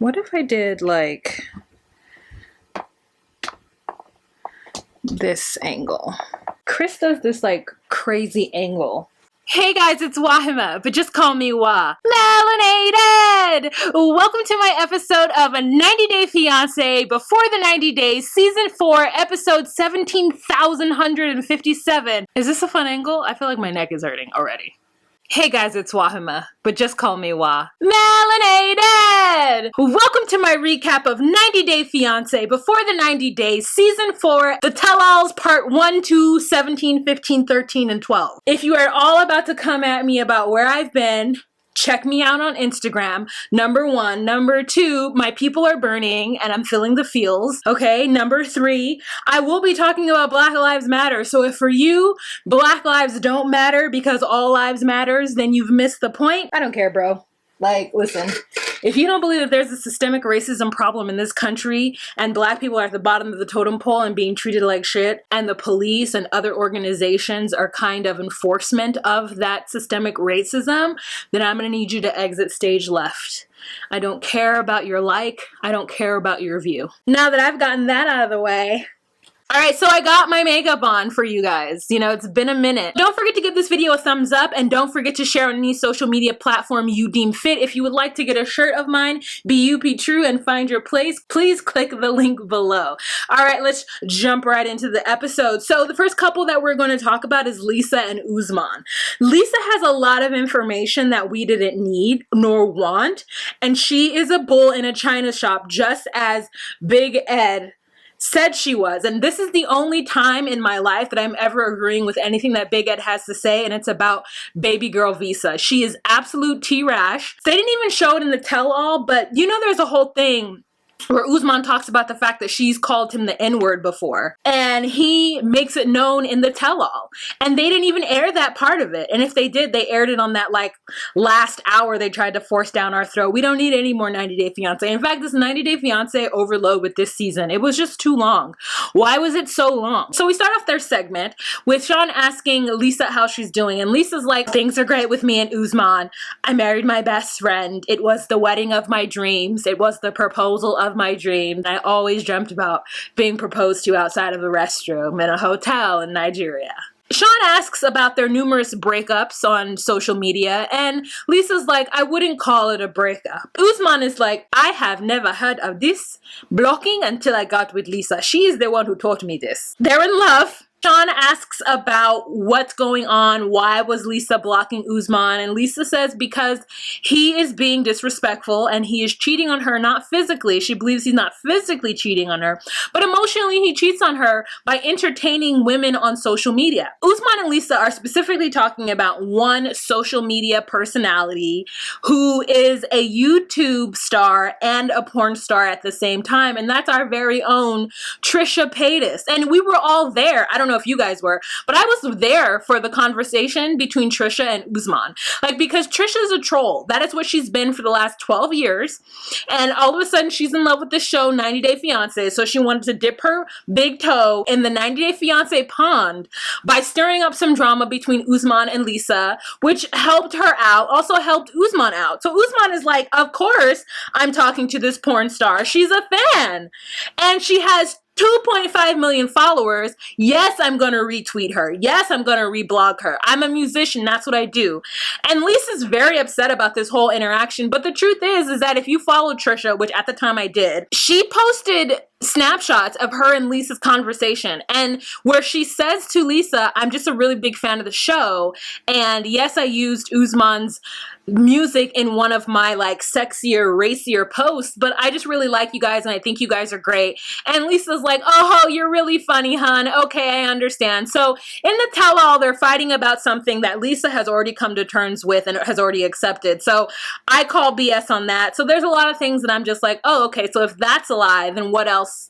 What if I did like this angle? Chris does this like crazy angle. Hey guys, it's Wahima, but just call me Wah. Melanated! Welcome to my episode of A 90 Day Fiancé Before the 90 Days, Season 4, Episode 17,157. Is this a fun angle? I feel like my neck is hurting already. Hey guys, it's Wahima, but just call me Wah. Melanated! Welcome to my recap of 90 Day Fiancé Before the 90 Days, Season 4, The Tell-Alls, Part 1, 2, 17, 15, 13, and 12. If you are all about to come at me about where I've been, check me out on Instagram. Number 1. Number 2, my people are burning and I'm feeling the feels. Okay. Number 3, I will be talking about Black Lives Matter. So if for you, Black lives don't matter because all lives matters, then you've missed the point. I don't care, bro. Like, listen, if you don't believe that there's a systemic racism problem in this country and Black people are at the bottom of the totem pole and being treated like shit, and the police and other organizations are kind of enforcement of that systemic racism, then I'm going to need you to exit stage left. I don't care about your like. I don't care about your view. Now that I've gotten that out of the way, all right, so I got my makeup on for you guys. You know, it's been a minute. Don't forget to give this video a thumbs up and don't forget to share on any social media platform you deem fit. If you would like to get a shirt of mine, be true and find your place, please click the link below. All right, let's jump right into the episode. So the first couple that we're going to talk about is Lisa and Usman. Lisa has a lot of information that we didn't need nor want, and she is a bull in a china shop, just as Big Ed said she was. And this is the only time in my life that I'm ever agreeing with anything that Big Ed has to say, and it's about baby girl Visa. She is absolute T-Rash. They didn't even show it in the tell-all, but you know there's a whole thing where Usman talks about the fact that she's called him the N-word before, and he makes it known in the tell-all, and they didn't even air that part of it. And if they did, they aired it on that like last hour they tried to force down our throat. We don't need any more 90 Day Fiancé. In fact, this 90 Day Fiancé overload with this season, it was just too long. Why was it so long? So we start off their segment with Sean asking Lisa how she's doing, and Lisa's like, things are great with me and Usman. I married my best friend. It was the wedding of my dreams. It was the proposal of my dream. I always dreamt about being proposed to outside of a restroom in a hotel in Nigeria. Sean asks about their numerous breakups on social media, and Lisa's like, I wouldn't call it a breakup. Usman is like, I have never heard of this blocking until I got with Lisa. She is the one who taught me this. They're in love. Sean asks about what's going on, why was Lisa blocking Usman, and Lisa says because he is being disrespectful and he is cheating on her, not physically. She believes he's not physically cheating on her, but emotionally he cheats on her by entertaining women on social media. Usman and Lisa are specifically talking about one social media personality who is a YouTube star and a porn star at the same time, and that's our very own Trisha Paytas. And we were all there. I don't know if you guys were, but I was there for the conversation between Trisha and Usman. Like, because Trisha's a troll. That is what she's been for the last 12 years. And all of a sudden she's in love with the show 90 Day Fiancé. So she wanted to dip her big toe in the 90 Day Fiancé pond by stirring up some drama between Usman and Lisa, which helped her out, also helped Usman out. So Usman is like, of course I'm talking to this porn star. She's a fan. And she has 2.5 million followers. Yes, I'm going to retweet her. Yes, I'm going to reblog her. I'm a musician. That's what I do. And Lisa's very upset about this whole interaction. But the truth is that if you follow Trisha, which at the time I did, she posted snapshots of her and Lisa's conversation, and where she says to Lisa, I'm just a really big fan of the show, and yes, I used Usman's music in one of my like sexier, racier posts, but I just really like you guys and I think you guys are great. And Lisa's like, oh, you're really funny, hon. Okay, I understand. So in the tell-all, they're fighting about something that Lisa has already come to terms with and has already accepted. So I call BS on that. So there's a lot of things that I'm just like, oh, okay, so if that's a lie, then what else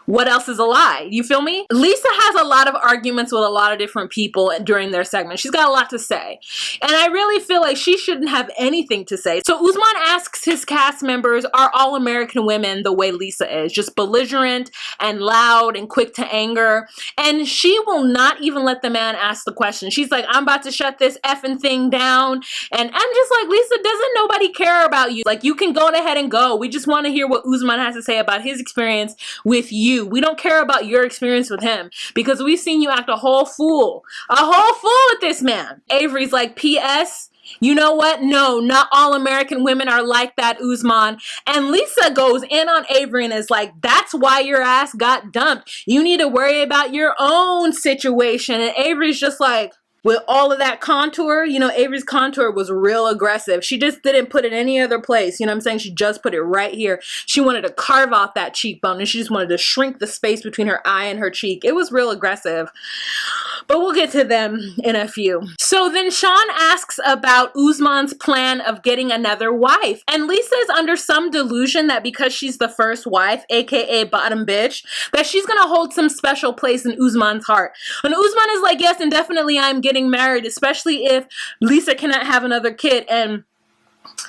what else is a lie? You feel me? Lisa has a lot of arguments with a lot of different people during their segment. She's got a lot to say. And I really feel like she shouldn't have anything to say. So Usman asks his cast members, are all American women the way Lisa is? Just belligerent and loud and quick to anger. And she will not even let the man ask the question. She's like, I'm about to shut this effing thing down. And I'm just like, Lisa, doesn't nobody care about you? Like, you can go ahead and go. We just want to hear what Usman has to say about his experience with you. We don't care about your experience with him because we've seen you act a whole fool with this man. Avery's like, P.S., you know what? No, not all American women are like that, Usman. And Lisa goes in on Avery and is like, that's why your ass got dumped. You need to worry about your own situation. And Avery's just like, with all of that contour, you know, Avery's contour was real aggressive. She just didn't put it any other place. You know what I'm saying? She just put it right here. She wanted to carve off that cheekbone and she just wanted to shrink the space between her eye and her cheek. It was real aggressive. But we'll get to them in a few. So then Sean asks about Usman's plan of getting another wife. And Lisa is under some delusion that because she's the first wife, aka bottom bitch, that she's gonna hold some special place in Usman's heart. And Usman is like, yes, and definitely I'm getting married, especially if Lisa cannot have another kid. And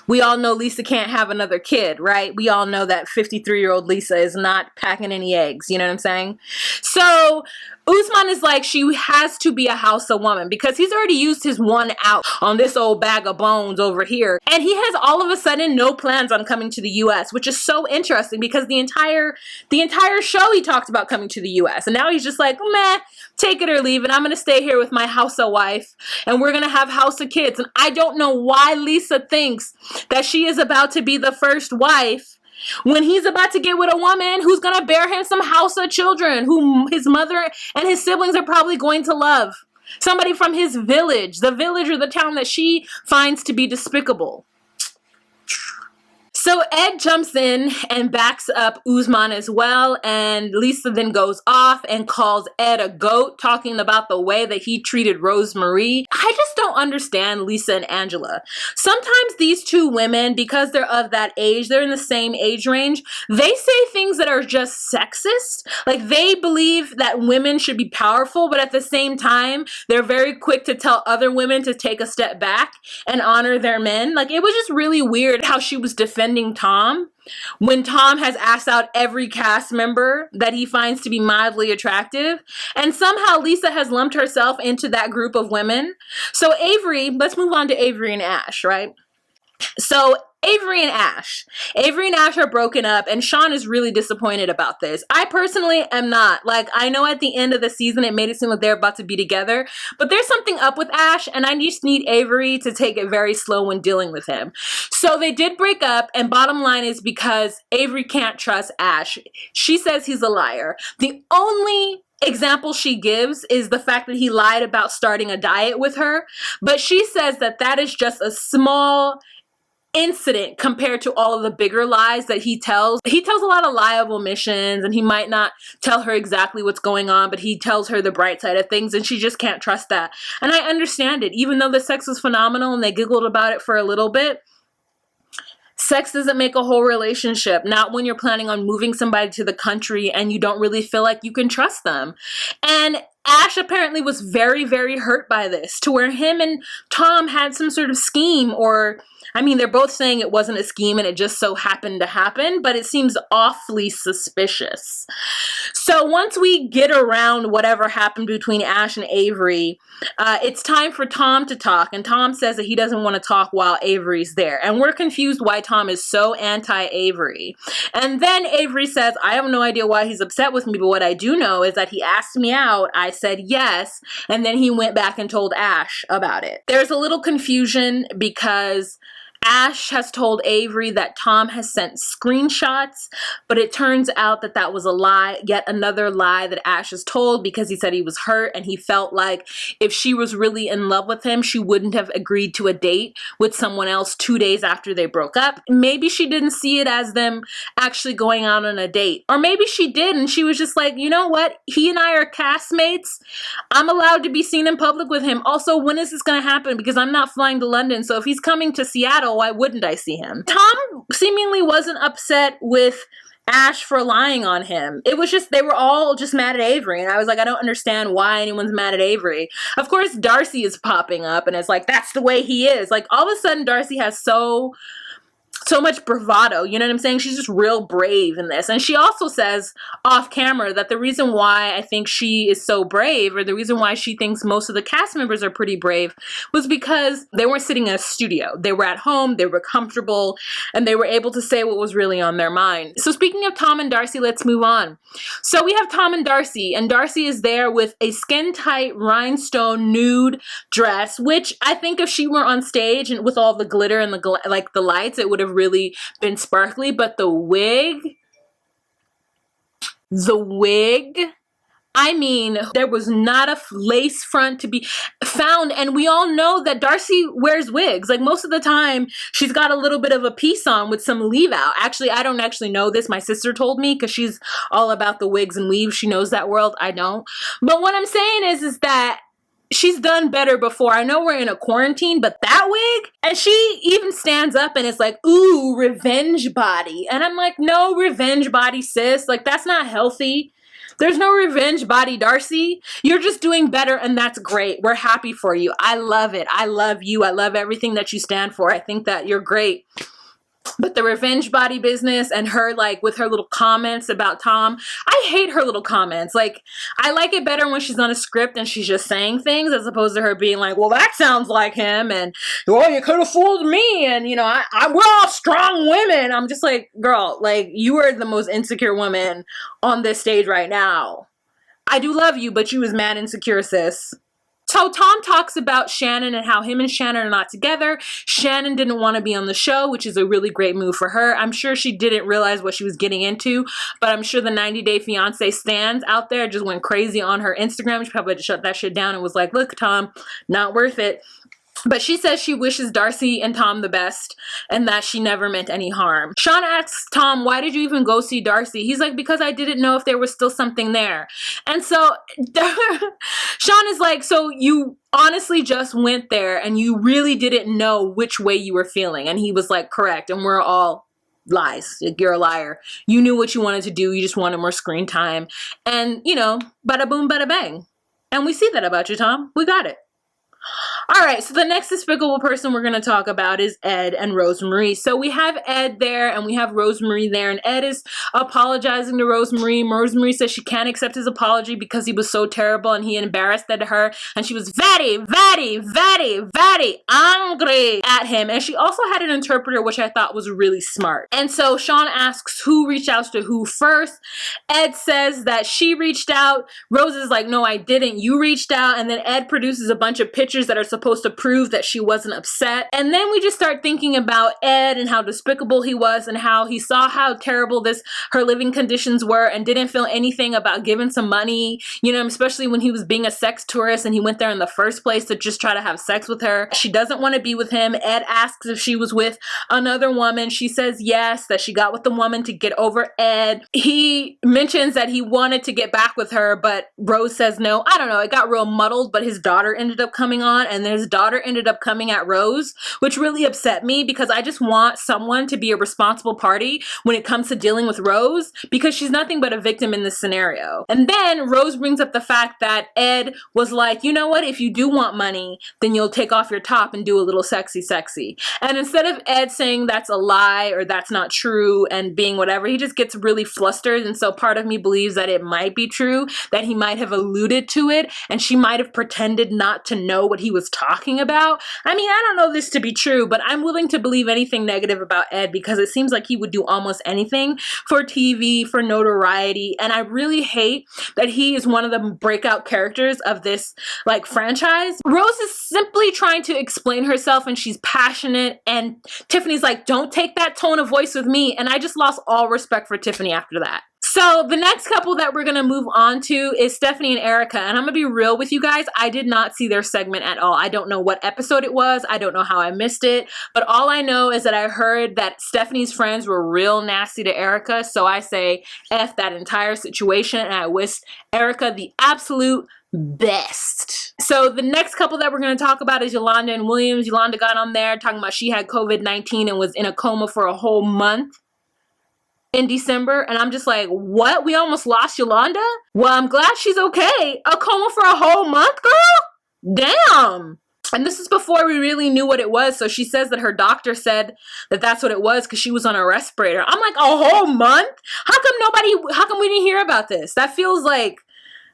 we all know Lisa can't have another kid, right? We all know that 53-year-old Lisa is not packing any eggs, you know what I'm saying? So Usman is like, she has to be a Hausa woman because he's already used his one out on this old bag of bones over here. And he has all of a sudden no plans on coming to the US, which is so interesting because the entire show he talked about coming to the US. And now he's just like, meh, take it or leave it. I'm going to stay here with my Hausa wife and we're going to have Hausa kids. And I don't know why Lisa thinks that she is about to be the first wife when he's about to get with a woman who's going to bear him some Hausa children, whom his mother and his siblings are probably going to love. Somebody from his village, the village or the town that she finds to be despicable. So Ed jumps in and backs up Usman as well, and Lisa then goes off and calls Ed a goat, talking about the way that he treated Rosemarie. I just don't understand Lisa and Angela. Sometimes these two women, because they're of that age, they're in the same age range, they say things that are just sexist. Like, they believe that women should be powerful, but at the same time, they're very quick to tell other women to take a step back and honor their men. Like, it was just really weird how she was defending Tom when Tom has asked out every cast member that he finds to be mildly attractive, and somehow Lisa has lumped herself into that group of women. So Avery, let's move on to Avery and Ash, right? So Avery and Ash are broken up, and Sean is really disappointed about this. I personally am not. Like, I know at the end of the season it made it seem like they're about to be together, but there's something up with Ash, and I just need Avery to take it very slow when dealing with him. So they did break up, and bottom line is because Avery can't trust Ash. She says he's a liar. The only example she gives is the fact that he lied about starting a diet with her, but she says that that is just a small incident compared to all of the bigger lies that he tells. He tells a lot of lie of omissions, and he might not tell her exactly what's going on, but he tells her the bright side of things, and she just can't trust that. And I understand it. Even though the sex was phenomenal and they giggled about it for a little bit, sex doesn't make a whole relationship, not when you're planning on moving somebody to the country and you don't really feel like you can trust them. And Ash apparently was very, very hurt by this, to where him and Tom had some sort of scheme, or I mean, they're both saying it wasn't a scheme and it just so happened to happen, but it seems awfully suspicious. So once we get around whatever happened between Ash and Avery, it's time for Tom to talk, and Tom says that he doesn't want to talk while Avery's there, and we're confused why Tom is so anti-Avery. And then Avery says, I have no idea why he's upset with me, but what I do know is that he asked me out, I said yes, and then he went back and told Ash about it. There's a little confusion because Ash has told Avery that Tom has sent screenshots, but it turns out that that was a lie, yet another lie that Ash has told, because he said he was hurt and he felt like if she was really in love with him, she wouldn't have agreed to a date with someone else 2 days after they broke up. Maybe she didn't see it as them actually going out on a date. Or maybe she did and she was just like, you know what? He and I are castmates. I'm allowed to be seen in public with him. Also, when is this going to happen? Because I'm not flying to London, so if he's coming to Seattle, why wouldn't I see him? Tom seemingly wasn't upset with Ash for lying on him. It was just, they were all just mad at Avery. And I was like, I don't understand why anyone's mad at Avery. Of course, Darcy is popping up and it's like, that's the way he is. Like, all of a sudden, Darcy has so much bravado, you know what I'm saying? She's just real brave in this. And she also says off camera that the reason why I think she is so brave, or the reason why she thinks most of the cast members are pretty brave, was because they weren't sitting in a studio. They were at home, they were comfortable, and they were able to say what was really on their mind. So speaking of Tom and Darcy, let's move on. So we have Tom and Darcy is there with a skin-tight rhinestone nude dress, which I think if she were on stage and with all the glitter and the lights, it would have really been sparkly. But the wig, I mean, there was not a lace front to be found. And we all know that Darcy wears wigs. Like, most of the time, she's got a little bit of a piece on with some leave out. Actually, I don't actually know this. My sister told me because she's all about the wigs and weaves. She knows that world. I don't. But what I'm saying is that she's done better before. I know we're in a quarantine, but that wig, and she even stands up and is like, ooh, revenge body. And I'm like, no revenge body, sis. Like, that's not healthy. There's no revenge body, Darcy. You're just doing better, and that's great. We're happy for you. I love it. I love you. I love everything that you stand for. I think that you're great. But the revenge body business and her, like, with her little comments about Tom, I hate her little comments. Like, I like it better when she's on a script and she's just saying things as opposed to her being like, well, that sounds like him, and, well, you could have fooled me, and, you know, we're all strong women. I'm just like, girl, like, you are the most insecure woman on this stage right now. I do love you, but you was mad insecure, sis. So Tom talks about Shannon and how him and Shannon are not together. Shannon didn't want to be on the show, which is a really great move for her. I'm sure she didn't realize what she was getting into, but I'm sure the 90 Day Fiancé stans out there just went crazy on her Instagram. She probably had to shut that shit down and was like, look, Tom, not worth it. But she says she wishes Darcy and Tom the best and that she never meant any harm. Sean asks Tom, why did you even go see Darcy? He's like, because I didn't know if there was still something there. And so Sean is like, so you honestly just went there and you really didn't know which way you were feeling. And he was like, correct. And we're all lies. Like, you're a liar. You knew what you wanted to do. You just wanted more screen time. And, you know, bada boom, bada bang. And we see that about you, Tom. We got it. All right, so the next despicable person we're going to talk about is Ed and Rosemarie. So we have Ed there and we have Rosemarie there, and Ed is apologizing to Rosemarie. Rosemarie says she can't accept his apology because he was so terrible and he embarrassed her, and she was very, very, very, very angry at him. And she also had an interpreter, which I thought was really smart. And so Sean asks who reached out to who first. Ed says that she reached out. Rose is like, no, I didn't. You reached out. And then Ed produces a bunch of pictures that are supposed to prove that she wasn't upset. And then we just start thinking about Ed and how despicable he was and how he saw how terrible her living conditions were and didn't feel anything about giving some money, you know, especially when he was being a sex tourist and he went there in the first place to just try to have sex with her. She doesn't want to be with him. Ed asks if she was with another woman. She says yes, that she got with the woman to get over Ed. He mentions that he wanted to get back with her, but Rose says no. I don't know. It got real muddled, but his daughter ended up coming on, and his daughter ended up coming at Rose, which really upset me because I just want someone to be a responsible party when it comes to dealing with Rose, because she's nothing but a victim in this scenario. And then Rose brings up the fact that Ed was like, you know what, if you do want money, then you'll take off your top and do a little sexy. And instead of Ed saying that's a lie or that's not true and being whatever, he just gets really flustered. And so part of me believes that it might be true, that he might have alluded to it and she might have pretended not to know what he was talking about. I mean, I don't know this to be true, but I'm willing to believe anything negative about Ed because it seems like he would do almost anything for TV, for notoriety. And I really hate that he is one of the breakout characters of this like franchise. Rose is simply trying to explain herself and she's passionate, and Tiffany's like, don't take that tone of voice with me. And I just lost all respect for Tiffany after that. So the next couple that we're going to move on to is Stephanie and Erica. And I'm going to be real with you guys. I did not see their segment at all. I don't know what episode it was. I don't know how I missed it. But all I know is that I heard that Stephanie's friends were real nasty to Erica. So I say F that entire situation. And I wish Erica the absolute best. So the next couple that we're going to talk about is Yolanda and Williams. Yolanda got on there talking about she had COVID-19 and was in a coma for a whole month. in December, and I'm just like, what? We almost lost Yolanda? Well, I'm glad she's okay. A coma for a whole month, girl? Damn. And this is before we really knew what it was. So she says that her doctor said that that's what it was because she was on a respirator. I'm like, a whole month? How come we didn't hear about this? That feels like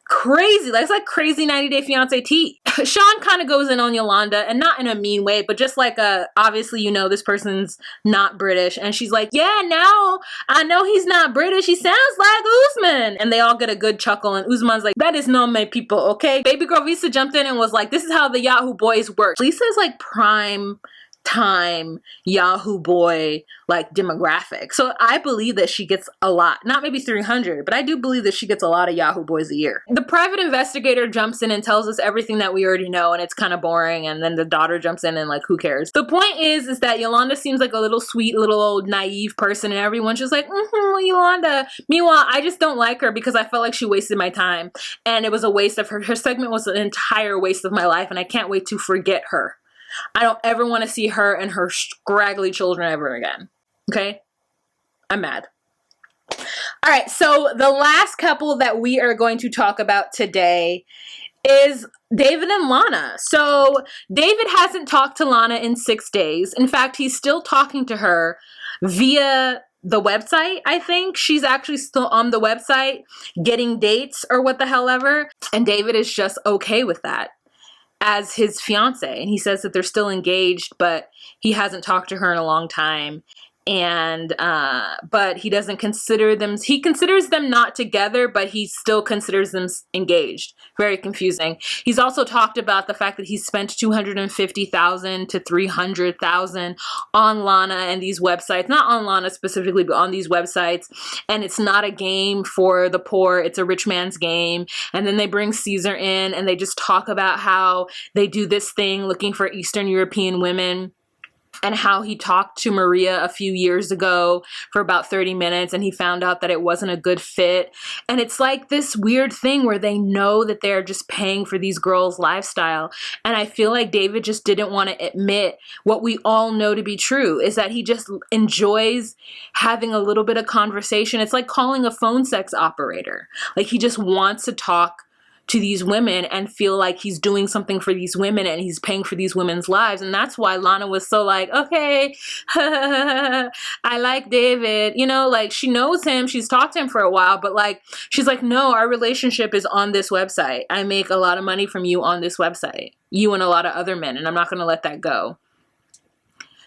crazy. Like, it's like crazy 90 Day Fiancé tea. Sean kind of goes in on Yolanda, and not in a mean way, but just like obviously, you know, this person's not British. And she's like, yeah, now I know he's not British. He sounds like Usman. And they all get a good chuckle. And Usman's like, that is not my people, okay? Baby girl Lisa jumped in and was like, this is how the Yahoo boys work. Lisa is like prime time Yahoo boy like demographic. So I believe that she gets a lot, not maybe 300, but I do believe that she gets a lot of Yahoo boys a year. The private investigator jumps in and tells us everything that we already know, and it's kind of boring. And then the daughter jumps in and like, who cares? The point is that Yolanda seems like a little sweet, little old naive person, and everyone's just like, Yolanda. Meanwhile, I just don't like her because I felt like she wasted my time, and it was a waste of her segment was an entire waste of my life, and I can't wait to forget her. I don't ever want to see her and her scraggly children ever again. Okay? I'm mad. All right, so the last couple that we are going to talk about today is David and Lana. So David hasn't talked to Lana in 6 days. In fact, he's still talking to her via the website, I think. She's actually still on the website getting dates or what the hell ever. And David is just okay with that as his fiance, and he says that they're still engaged, but he hasn't talked to her in a long time. And but he doesn't consider them, he considers them not together, but he still considers them engaged. Very confusing. He's also talked about the fact that he spent $250,000 to $300,000 on Lana and these websites, not on Lana specifically, but on these websites. And it's not a game for the poor, it's a rich man's game. And then they bring Caesar in and they just talk about how they do this thing looking for Eastern European women, and how he talked to Maria a few years ago for about 30 minutes and he found out that it wasn't a good fit. And it's like this weird thing where they know that they're just paying for these girls' lifestyle. And I feel like David just didn't want to admit what we all know to be true, is that he just enjoys having a little bit of conversation. It's like calling a phone sex operator. Like, he just wants to talk to these women and feel like he's doing something for these women and he's paying for these women's lives. And that's why Lana was so like, okay, I like David, you know, like she knows him, she's talked to him for a while, but like, she's like, no, our relationship is on this website. I make a lot of money from you on this website, you and a lot of other men, and I'm not going to let that go.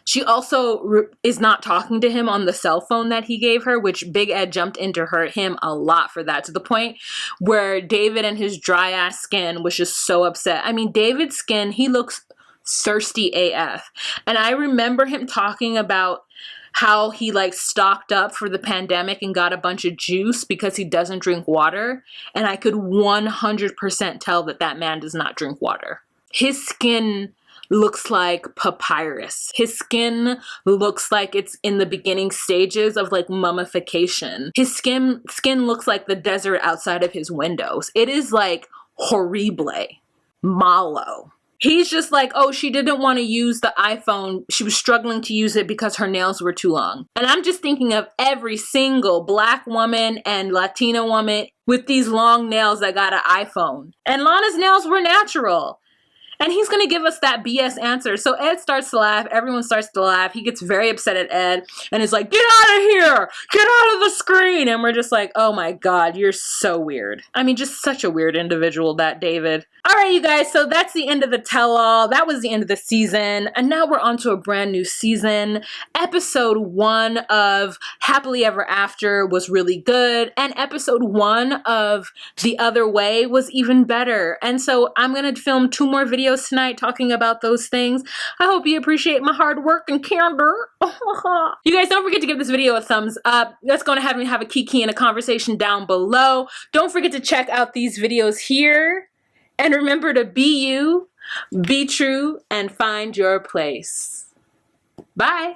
She also is not talking to him on the cell phone that he gave her, which Big Ed jumped into him a lot for that, to the point where David and his dry ass skin was just so upset. I mean, David's skin, he looks thirsty AF. And I remember him talking about how he like stocked up for the pandemic and got a bunch of juice because he doesn't drink water. And I could 100% tell that that man does not drink water. His skin looks like papyrus. His skin looks like it's in the beginning stages of like mummification. His skin looks like the desert outside of his windows. It is like horrible, malo. He's just like, oh, she didn't want to use the iPhone. She was struggling to use it because her nails were too long. And I'm just thinking of every single Black woman and Latina woman with these long nails that got an iPhone. And Lana's nails were natural. And he's going to give us that BS answer. So Ed starts to laugh. Everyone starts to laugh. He gets very upset at Ed and is like, get out of here. Get out of the screen. And we're just like, oh my God, you're so weird. I mean, just such a weird individual, that David. All right, you guys. So that's the end of the tell-all. That was the end of the season. And now we're on to a brand new season. Episode 1 of Happily Ever After was really good. And episode 1 of The Other Way was even better. And so I'm going to film 2 more videos tonight talking about those things. I hope you appreciate my hard work and candor. You guys, don't forget to give this video a thumbs up. Let's go ahead and have a kiki and a conversation down below. Don't forget to check out these videos here. And remember to be you, be true, and find your place. Bye.